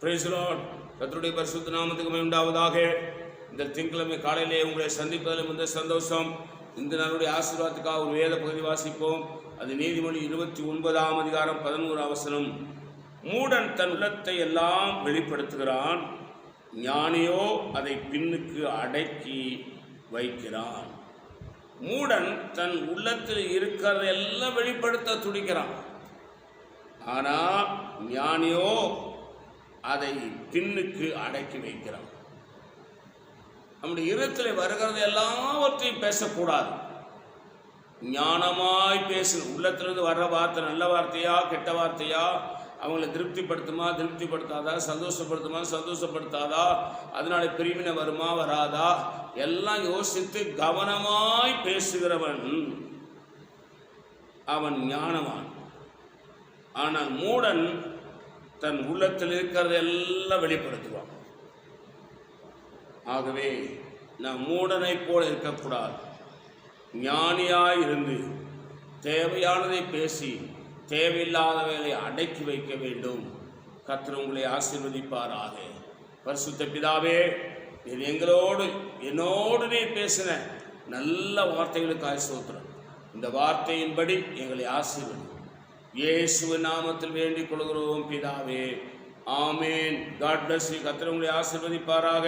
Praise the Lord. கர்த்தருடைய பரிசுத்த நாமத்துக்கு மகிமை உண்டாவதாக. இந்த திங்கட்கிழமை காலையிலே உங்களை சந்திப்பதில் மிகுந்த சந்தோஷம். இந்த நாளுடைய ஆசீர்வாதத்துக்காக ஒரு வேத பகுதி வாசிப்போம். அது நீதிமொழி 29ஆம் அதிகாரம் 11ஆம் வசனம். மூடன் தன் உள்ளத்தை எல்லாம் வெளிப்படுத்துகிறான், ஞானியோ அதை பின்னுக்கு அடக்கி வைக்கிறான். மூடன் தன் உள்ளத்தில் இருக்கிறதெல்லாம் வெளிப்படுத்த துடிக்கிறான், ஆனால் ஞானியோ அதை பின்னுக்கு அடக்கி வைக்கிறான். நம்முடைய இருதயத்தில் வருகிறது எல்லாவற்றையும் பேசக்கூடாது. ஞானமாய் பேசணும். உள்ளத்திலிருந்து வர்ற வார்த்தை நல்ல வார்த்தையா கெட்ட வார்த்தையா, அவங்களை திருப்திப்படுத்துமா திருப்திப்படுத்தாதா, சந்தோஷப்படுத்துமா சந்தோஷப்படுத்தாதா, அதனால பிரிவினை வருமா வராதா, எல்லாம் யோசித்து கவனமாய் பேசுகிறவன் அவன் ஞானவான். ஆனால் மூடன் தன் உள்ளத்தில் இருக்கிறத எல்லாம் வெளிப்படுத்துவான். ஆகவே நாம் மூடனை போல இருக்கக்கூடாது. ஞானியாய் இருந்து தேவையானதை பேசி தேவையில்லாதவைகளை அடக்கி வைக்க வேண்டும். கர்த்தர் உங்களை ஆசீர்வதிப்பாராக. பரிசுத்த பிதாவே, இது என்னோடு நீ பேசின நல்ல வார்த்தைகளுக்காக ஸ்தோத்திரம். இந்த வார்த்தையின்படி எங்களை ஆசீர்வதி. இயேசுவின் நாமத்தில் வேண்டிக் கொள்கிறோம் பிதாவே, ஆமேன். God bless you. கர்த்தர் உங்களை ஆசீர்வதிப்பாராக.